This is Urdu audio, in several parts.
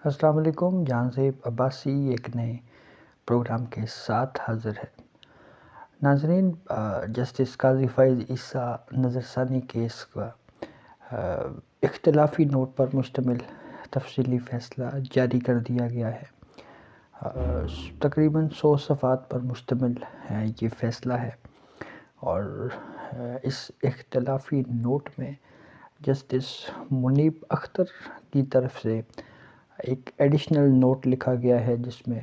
السلام علیکم، جہاں زیب عباسی ایک نئے پروگرام کے ساتھ حاضر ہے۔ ناظرین، جسٹس قاضی فائز عیسیٰ نظر ثانی کیس کا اختلافی نوٹ پر مشتمل تفصیلی فیصلہ جاری کر دیا گیا ہے۔ تقریباً 100 صفحات پر مشتمل یہ فیصلہ ہے، اور اس اختلافی نوٹ میں جسٹس منیب اختر کی طرف سے ایک ایڈیشنل نوٹ لکھا گیا ہے، جس میں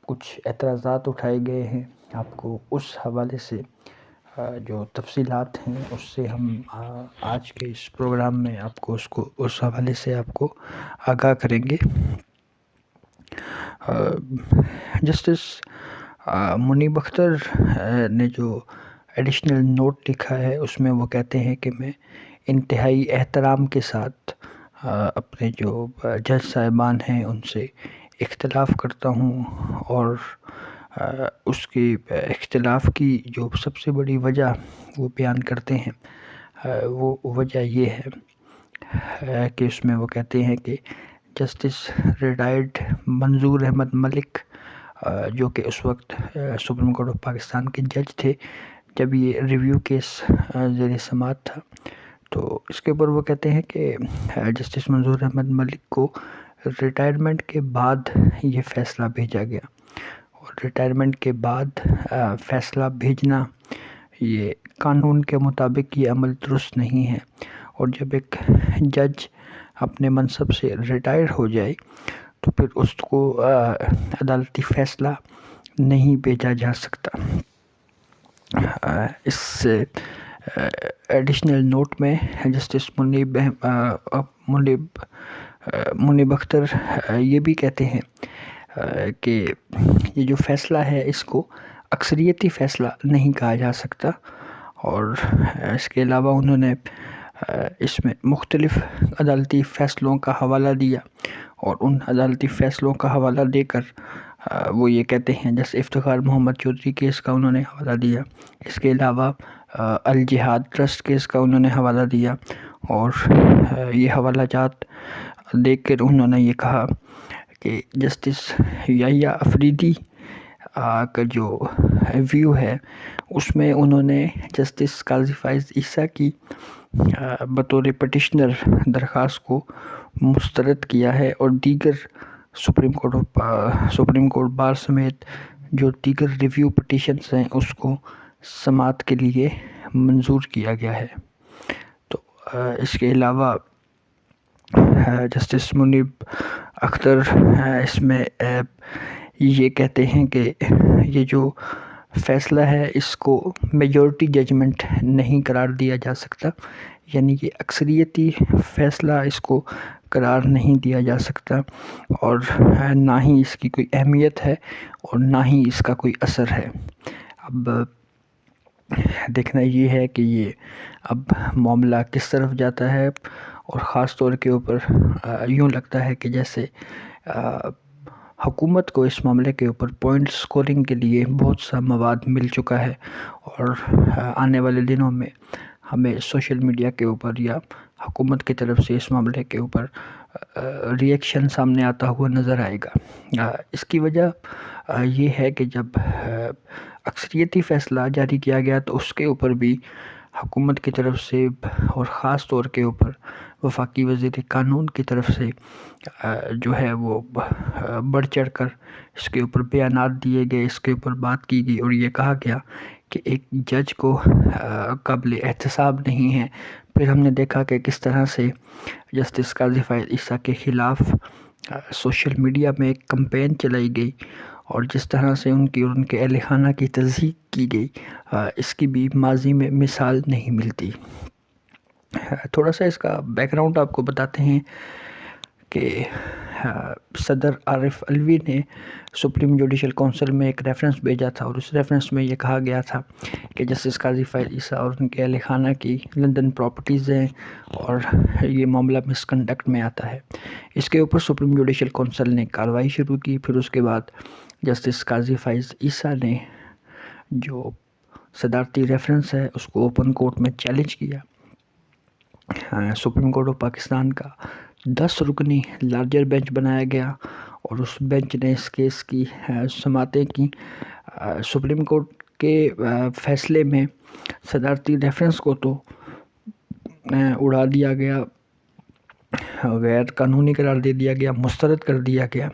کچھ اعتراضات اٹھائے گئے ہیں۔ آپ کو اس حوالے سے جو تفصیلات ہیں اس سے ہم آج کے اس پروگرام میں آپ کو اس حوالے سے آپ کو آگاہ کریں گے۔ جسٹس منیب اختر نے جو ایڈیشنل نوٹ لکھا ہے اس میں وہ کہتے ہیں کہ میں انتہائی احترام کے ساتھ اپنے جو جج صاحبان ہیں ان سے اختلاف کرتا ہوں، اور اس کے اختلاف کی جو سب سے بڑی وجہ وہ بیان کرتے ہیں، وہ وجہ یہ ہے کہ اس میں وہ کہتے ہیں کہ جسٹس ریٹائرڈ منظور احمد ملک، جو کہ اس وقت سپریم کورٹ آف پاکستان کے جج تھے جب یہ ریویو کیس زیر سماعت تھا، تو اس کے اوپر وہ کہتے ہیں کہ جسٹس منظور احمد ملک کو ریٹائرمنٹ کے بعد یہ فیصلہ بھیجا گیا، اور ریٹائرمنٹ کے بعد فیصلہ بھیجنا یہ قانون کے مطابق یہ عمل درست نہیں ہے، اور جب ایک جج اپنے منصب سے ریٹائر ہو جائے تو پھر اس کو عدالتی فیصلہ نہیں بھیجا جا سکتا۔ اس ایڈیشنل نوٹ میں جسٹس منیب اختر یہ بھی کہتے ہیں کہ یہ جو فیصلہ ہے اس کو اکثریتی فیصلہ نہیں کہا جا سکتا، اور اس کے علاوہ انہوں نے اس میں مختلف عدالتی فیصلوں کا حوالہ دیا، اور ان عدالتی فیصلوں کا حوالہ دے کر وہ یہ کہتے ہیں، جیسے افتخار محمد چودھری کیس کا انہوں نے حوالہ دیا، اس کے علاوہ الجہاد ٹرسٹ کیس کا انہوں نے حوالہ دیا، اور یہ حوالہ جات دیکھ کر انہوں نے یہ کہا کہ جسٹس یحییٰ افریدی کا جو ویو ہے اس میں انہوں نے جسٹس قاضی فائز عیسیٰ کی بطور پٹیشنر درخواست کو مسترد کیا ہے، اور دیگر سپریم کورٹ بار سمیت جو دیگر ریویو پٹیشنز ہیں اس کو سماعت کے لیے منظور کیا گیا ہے۔ تو اس کے علاوہ جسٹس منیب اختر اس میں یہ کہتے ہیں کہ یہ جو فیصلہ ہے اس کو میجورٹی ججمنٹ نہیں قرار دیا جا سکتا، یعنی کہ اکثریتی فیصلہ اس کو قرار نہیں دیا جا سکتا، اور نہ ہی اس کی کوئی اہمیت ہے اور نہ ہی اس کا کوئی اثر ہے۔ اب دیکھنا یہ ہے کہ یہ اب معاملہ کس طرف جاتا ہے، اور خاص طور کے اوپر یوں لگتا ہے کہ جیسے حکومت کو اس معاملے کے اوپر پوائنٹ سکورنگ کے لیے بہت سا مواد مل چکا ہے، اور آنے والے دنوں میں ہمیں سوشل میڈیا کے اوپر یا حکومت کی طرف سے اس معاملے کے اوپر ری ایکشن سامنے آتا ہوا نظر آئے گا۔ اس کی وجہ یہ ہے کہ جب اکثریتی فیصلہ جاری کیا گیا تو اس کے اوپر بھی حکومت کی طرف سے، اور خاص طور کے اوپر وفاقی وزیر قانون کی طرف سے جو ہے وہ بڑھ چڑھ کر اس کے اوپر بیانات دیے گئے، اس کے اوپر بات کی گئی، اور یہ کہا گیا کہ ایک جج کو قابل احتساب نہیں ہے۔ پھر ہم نے دیکھا کہ کس طرح سے جسٹس قاضی فائز عیسیٰ کے خلاف سوشل میڈیا میں ایک کمپین چلائی گئی، اور جس طرح سے ان کی اور ان کے اہل خانہ کی تصدیق کی گئی، اس کی بھی ماضی میں مثال نہیں ملتی۔ تھوڑا سا اس کا بیک گراؤنڈ آپ کو بتاتے ہیں کہ صدر عارف علوی نے سپریم جوڈیشل کونسل میں ایک ریفرنس بھیجا تھا، اور اس ریفرنس میں یہ کہا گیا تھا کہ جسٹس قاضی فائز عیسیٰ اور ان کے اہل خانہ کی لندن پراپرٹیز ہیں، اور یہ معاملہ مس کنڈکٹ میں آتا ہے۔ اس کے اوپر سپریم جوڈیشل کونسل نے کارروائی شروع کی۔ پھر اس کے بعد جسٹس قاضی فائز عیسیٰ نے جو صدارتی ریفرنس ہے اس کو اوپن کورٹ میں چیلنج کیا۔ سپریم کورٹ آف پاکستان کا 10 رکنی لارجر بینچ بنایا گیا اور اس بینچ نے اس کیس کی سماعتیں کی۔ سپریم کورٹ کے فیصلے میں صدارتی ریفرنس کو تو اڑا دیا گیا، غیر قانونی قرار دے دیا گیا، مسترد کر دیا گیا،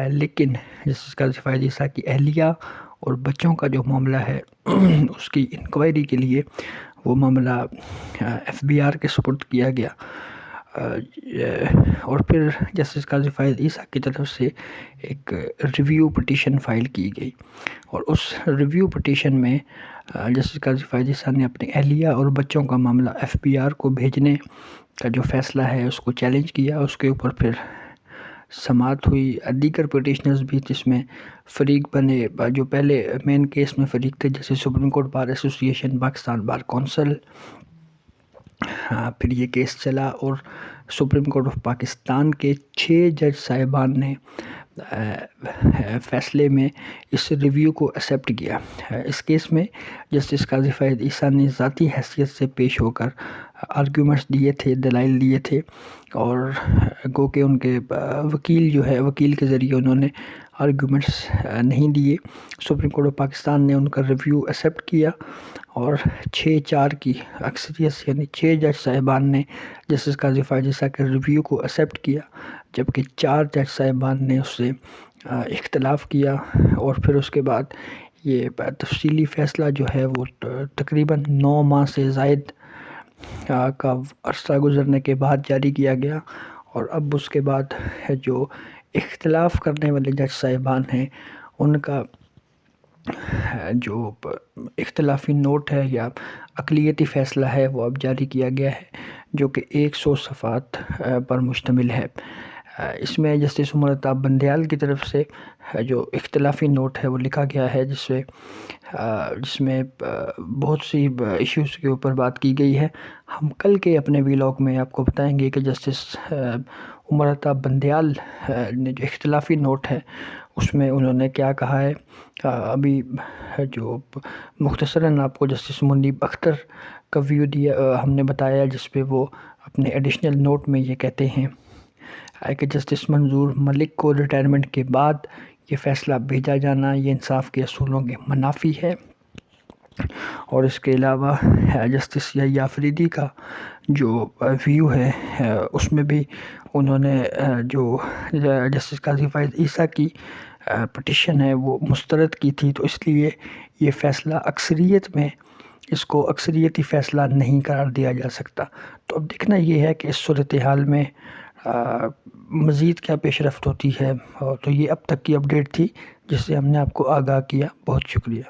لیکن جسٹس قاضی فائز عیسیٰ کی اہلیہ اور بچوں کا جو معاملہ ہے اس کی انکوائری کے لیے وہ معاملہ FBI کے سپرد کیا گیا۔ اور پھر جسٹس قاضی فائز عیسیٰ کی طرف سے ایک ریویو پٹیشن فائل کی گئی، اور اس ریویو پٹیشن میں جسٹس قاضی فائز عیسیٰ نے اپنی اہلیہ اور بچوں کا معاملہ FBI کو بھیجنے کا جو فیصلہ ہے اس کو چیلنج کیا۔ اس کے اوپر پھر سماعت ہوئی، دیگر پٹیشنرز بھی جس میں فریق بنے، جو پہلے مین کیس میں فریق تھے جیسے سپریم کورٹ بار ایسوسی ایشن، پاکستان بار کونسل۔ پھر یہ کیس چلا اور سپریم کورٹ آف پاکستان کے 6 جج صاحبان نے فیصلے میں اس ریویو کو ایکسیپٹ کیا۔ اس کیس میں جسٹس قاضی فائز عیسیٰ نے ذاتی حیثیت سے پیش ہو کر آرگیومنٹس دیے تھے، دلائل دیے تھے، اور گو کہ ان کے وکیل جو ہے، وکیل کے ذریعے انہوں نے آرگیومنٹس نہیں دیے۔ سپریم کورٹ آف پاکستان نے ان کا ریویو ایکسیپٹ کیا اور 6-4 کی اکثریت سے، یعنی 6 جج صاحبان نے جسٹس قاضی فائز عیسیٰ کے ریویو کو ایکسیپٹ کیا، جبکہ 4 جج صاحبان نے اس سے اختلاف کیا۔ اور پھر اس کے بعد یہ تفصیلی فیصلہ جو ہے وہ تقریباً 9 ماہ سے زائد کا عرصہ گزرنے کے بعد جاری کیا گیا، اور اب اس کے بعد جو اختلاف کرنے والے جج صاحبان ہیں ان کا جو اختلافی نوٹ ہے یا اقلیتی فیصلہ ہے وہ اب جاری کیا گیا ہے، جو کہ 100 صفحات پر مشتمل ہے۔ اس میں جسٹس عمر الطاف بندیال کی طرف سے جو اختلافی نوٹ ہے وہ لکھا گیا ہے، جس میں بہت سی ایشوز کے اوپر بات کی گئی ہے۔ ہم کل کے اپنے ویلاگ میں آپ کو بتائیں گے کہ جسٹس عمر الطاف بندیال نے جو اختلافی نوٹ ہے اس میں انہوں نے کیا کہا ہے۔ ابھی جو مختصراً آپ کو جسٹس منیب اختر کا ویو دیا ہم نے بتایا، جس پہ وہ اپنے ایڈیشنل نوٹ میں یہ کہتے ہیں کہ جسٹس منظور ملک کو ریٹائرمنٹ کے بعد یہ فیصلہ بھیجا جانا یہ انصاف کے اصولوں کے منافی ہے۔ اور اس کے علاوہ جسٹس یحییٰ آفریدی کا جو ویو ہے اس میں بھی انہوں نے جو جسٹس قاضی فائز عیسیٰ کی پٹیشن ہے وہ مسترد کی تھی، تو اس لیے یہ فیصلہ اکثریت میں اس کو اکثریتی فیصلہ نہیں قرار دیا جا سکتا۔ تو اب دیکھنا یہ ہے کہ اس صورتحال میں مزید کیا پیش رفت ہوتی ہے۔ تو یہ اب تک کی اپڈیٹ تھی جس سے ہم نے آپ کو آگاہ کیا۔ بہت شکریہ۔